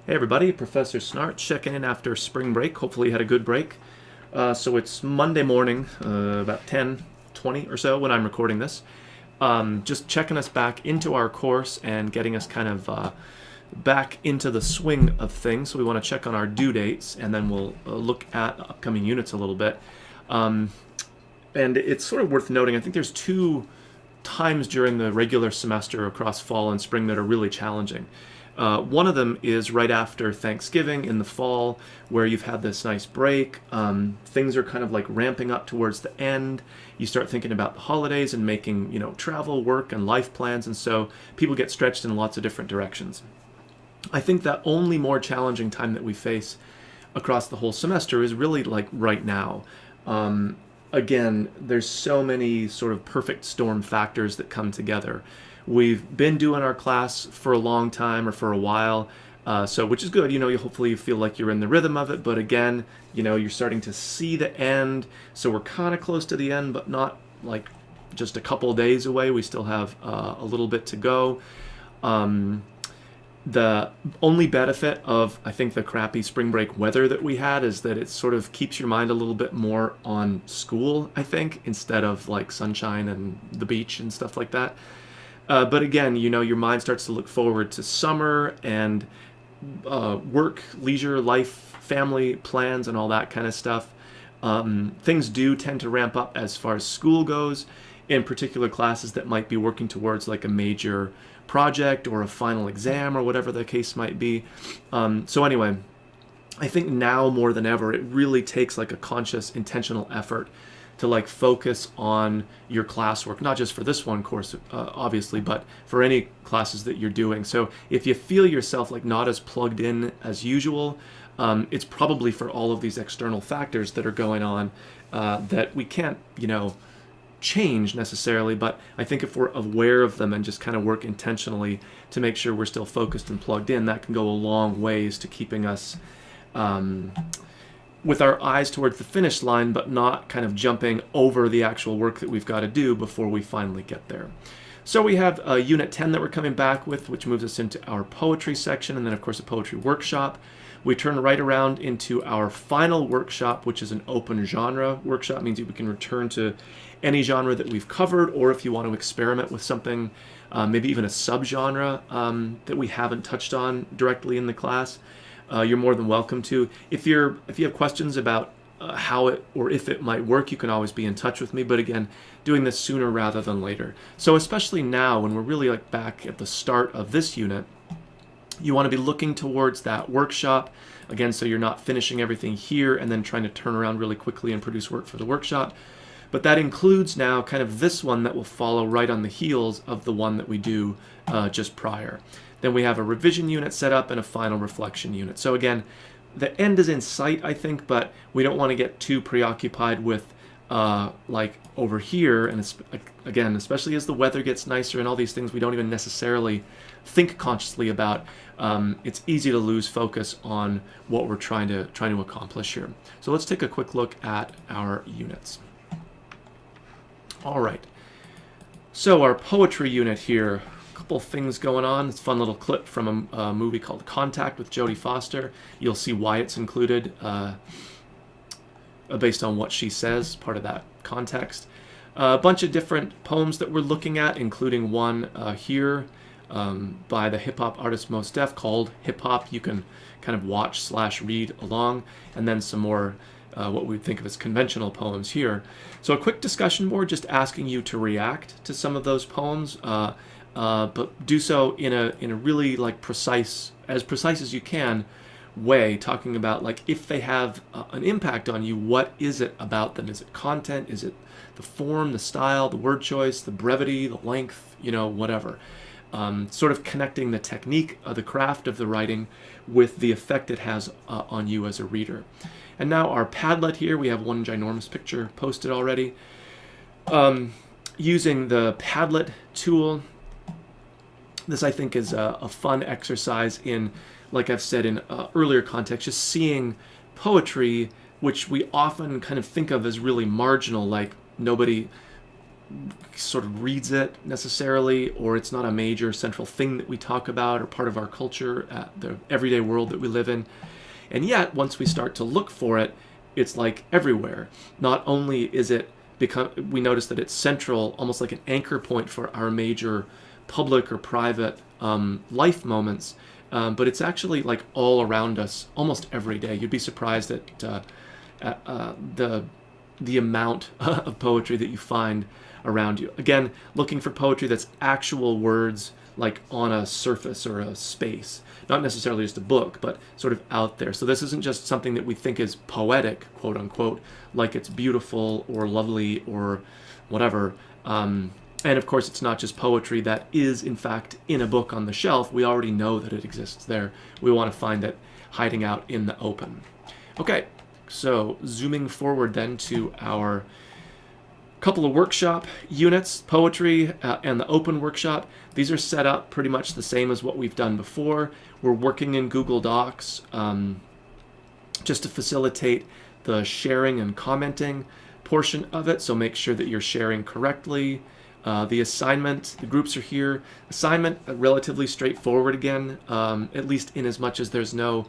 Hey everybody, Professor Snart checking in after spring break. Hopefully you had a good break. So it's Monday morning, about 10:20 or so when I'm recording this. Just checking us back into our course and getting us kind of back into the swing of things. So we want to check on our due dates, and then we'll look at upcoming units a little bit. And it's sort of worth noting, I think there's two times during the regular semester across fall and spring that are really challenging. One of them is right after Thanksgiving in the fall, where you've had this nice break. Things are kind of like ramping up towards the end. You start thinking about the holidays and making, travel, work, and life plans, and so people get stretched in lots of different directions. I think the only more challenging time that we face across the whole semester is really like right now. Again, there's so many sort of perfect storm factors that come together. We've been doing our class for a long time or for a while, which is good. Hopefully you feel like you're in the rhythm of it. But again, you're starting to see the end. So we're kind of close to the end, but not like just a couple of days away. We still have a little bit to go. The only benefit of, I think, the crappy spring break weather that we had is that it sort of keeps your mind a little bit more on school, I think, instead of like sunshine and the beach and stuff like that. But again, your mind starts to look forward to summer and work, leisure, life, family plans, and all that kind of stuff. Things do tend to ramp up as far as school goes, in particular classes that might be working towards like a major project or a final exam or whatever the case might be. So anyway, I think now more than ever, it really takes like a conscious, intentional effort to like focus on your classwork, not just for this one course, obviously, but for any classes that you're doing. So if you feel yourself like not as plugged in as usual, it's probably for all of these external factors that are going on that we can't, change necessarily, but I think if we're aware of them and just kind of work intentionally to make sure we're still focused and plugged in, that can go a long ways to keeping us with our eyes towards the finish line, but not kind of jumping over the actual work that we've got to do before we finally get there. So we have Unit 10 that we're coming back with, which moves us into our poetry section, and then of course a poetry workshop. We turn right around into our final workshop, which is an open genre workshop. It means that we can return to any genre that we've covered, or if you want to experiment with something, maybe even a subgenre that we haven't touched on directly in the class, you're more than welcome to. If you have questions about how it or if it might work, you can always be in touch with me. But again, doing this sooner rather than later. So especially now when we're really like back at the start of this unit, you want to be looking towards that workshop, again, so you're not finishing everything here and then trying to turn around really quickly and produce work for the workshop. But that includes now kind of this one that will follow right on the heels of the one that we do just prior. Then we have a revision unit set up and a final reflection unit. So again, the end is in sight, I think, but we don't want to get too preoccupied with like over here, and again, especially as the weather gets nicer and all these things we don't even necessarily think consciously about, it's easy to lose focus on what we're trying to accomplish here. So let's take a quick look at our units. All right, so our poetry unit here, a couple things going on. It's a fun little clip from a movie called Contact with Jodie Foster. You'll see why it's included based on what she says, part of that context. A bunch of different poems that we're looking at, including one here by the hip-hop artist Mos Def called Hip Hop. You can kind of watch/read along, and then some more what we think of as conventional poems here. So a quick discussion board just asking you to react to some of those poems, but do so in a really like precise as you can way, talking about like if they have an impact on you, what is it about them? Is it content? Is it the form, the style, the word choice, the brevity, the length, whatever. Sort of connecting the technique of the craft of the writing with the effect it has on you as a reader. And now our Padlet here, we have one ginormous picture posted already. Using the Padlet tool, this I think is a fun exercise in, like I've said in earlier context, just seeing poetry, which we often kind of think of as really marginal, like nobody sort of reads it necessarily, or it's not a major central thing that we talk about or part of our culture, the everyday world that we live in. And yet, once we start to look for it, it's like everywhere. Not only is it we notice that it's central, almost like an anchor point for our major public or private life moments, but it's actually like all around us almost every day. You'd be surprised at the amount of poetry that you find around you. Again, looking for poetry that's actual words, like on a surface or a space, not necessarily just a book, but sort of out there. So this isn't just something that we think is poetic, quote unquote, like it's beautiful or lovely or whatever. And of course, it's not just poetry that is in fact in a book on the shelf. We already know that it exists there. We want to find it hiding out in the open. Okay, so zooming forward then to our couple of workshop units, poetry and the open workshop. These are set up pretty much the same as what we've done before. We're working in Google Docs just to facilitate the sharing and commenting portion of it, so make sure that you're sharing correctly. The assignment, the groups are here. Assignment, relatively straightforward again, at least in as much as there's no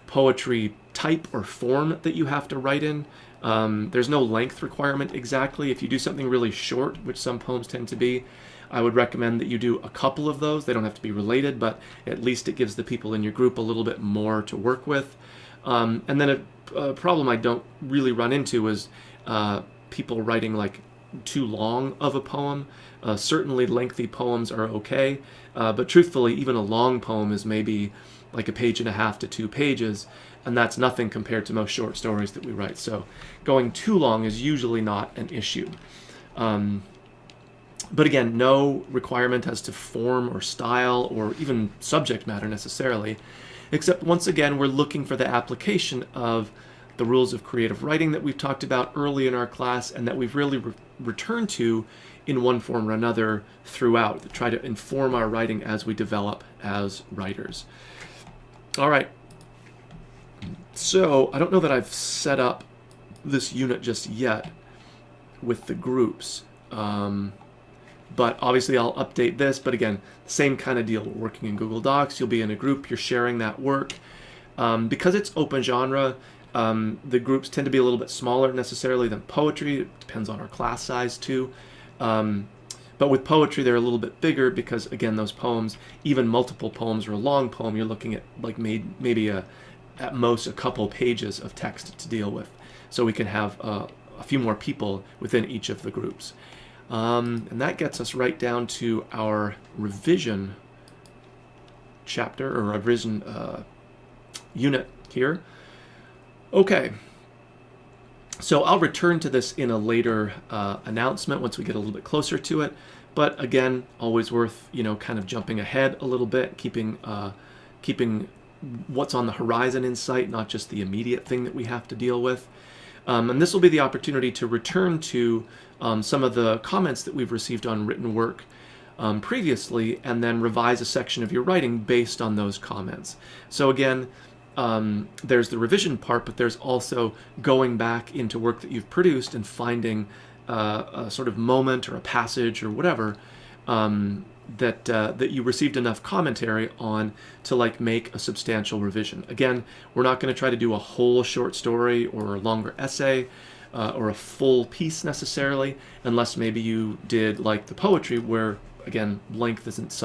poetry type or form that you have to write in. There's no length requirement exactly. If you do something really short, which some poems tend to be, I would recommend that you do a couple of those. They don't have to be related, but at least it gives the people in your group a little bit more to work with. And then a problem I don't really run into is people writing like too long of a poem. Certainly lengthy poems are okay, but truthfully, even a long poem is maybe like 1.5 pages to 2 pages, and that's nothing compared to most short stories that we write. So going too long is usually not an issue. But again, no requirement as to form or style or even subject matter necessarily, except once again, we're looking for the application of the rules of creative writing that we've talked about early in our class and that we've really returned to in one form or another throughout, to try to inform our writing as we develop as writers. All right. So I don't know that I've set up this unit just yet with the groups, but obviously I'll update this. But again, same kind of deal. We're working in Google Docs. You'll be in a group. You're sharing that work. Because it's open genre, the groups tend to be a little bit smaller necessarily than poetry. It depends on our class size too. But with poetry, they're a little bit bigger because, again, those poems, even multiple poems or a long poem, you're looking at like maybe at most a couple pages of text to deal with. So we can have a few more people within each of the groups. And that gets us right down to our revision chapter or revision unit here. Okay. So I'll return to this in a later announcement once we get a little bit closer to it. But again, always worth, kind of jumping ahead a little bit, keeping what's on the horizon in sight, not just the immediate thing that we have to deal with. And this will be the opportunity to return to some of the comments that we've received on written work previously, and then revise a section of your writing based on those comments. So again, there's the revision part, but there's also going back into work that you've produced and finding a sort of moment or a passage or whatever that you received enough commentary on to make a substantial revision. Again, we're not going to try to do a whole short story or a longer essay or a full piece necessarily, unless maybe you did like the poetry where, again, length isn't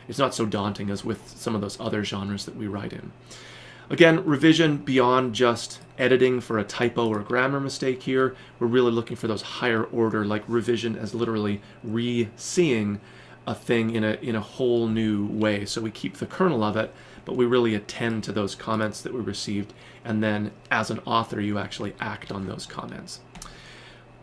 it's not so daunting as with some of those other genres that we write in. Again, revision beyond just editing for a typo or grammar mistake here. We're really looking for those higher order, like revision as literally re-seeing a thing in a whole new way. So we keep the kernel of it, but we really attend to those comments that we received, and then as an author, you actually act on those comments.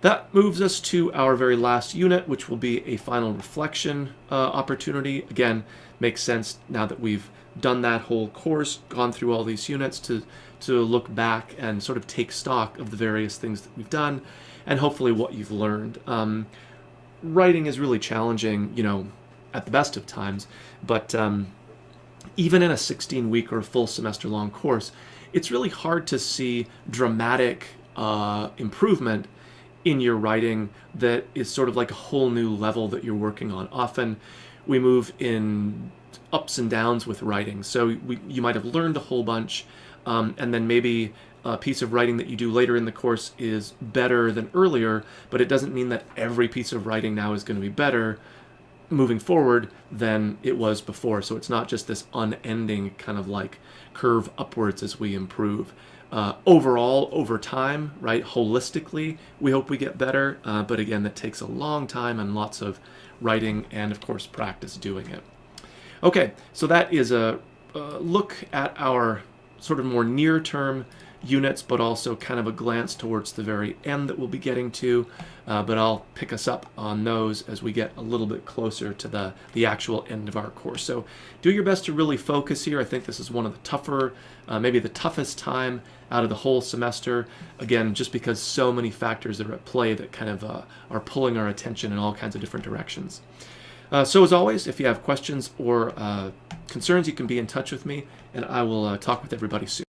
That moves us to our very last unit, which will be a final reflection opportunity. Again, makes sense now that we've done that whole course, gone through all these units, to look back and sort of take stock of the various things that we've done and hopefully what you've learned. Writing is really challenging, at the best of times, but even in a 16-week or a full semester-long course, it's really hard to see dramatic improvement in your writing that is sort of like a whole new level that you're working on. Often we move in ups and downs with writing. So you might have learned a whole bunch, and then maybe a piece of writing that you do later in the course is better than earlier, but it doesn't mean that every piece of writing now is going to be better moving forward than it was before. So it's not just this unending kind of like curve upwards as we improve. Overall, over time, right, holistically, we hope we get better, but again, that takes a long time and lots of writing and, of course, practice doing it. Okay, so that is a look at our sort of more near-term units, but also kind of a glance towards the very end that we'll be getting to, but I'll pick us up on those as we get a little bit closer to the actual end of our course. So do your best to really focus here. I think this is one of the tougher, maybe the toughest time out of the whole semester, again, just because so many factors are at play that kind of are pulling our attention in all kinds of different directions. So as always, if you have questions or concerns, you can be in touch with me, and I will talk with everybody soon.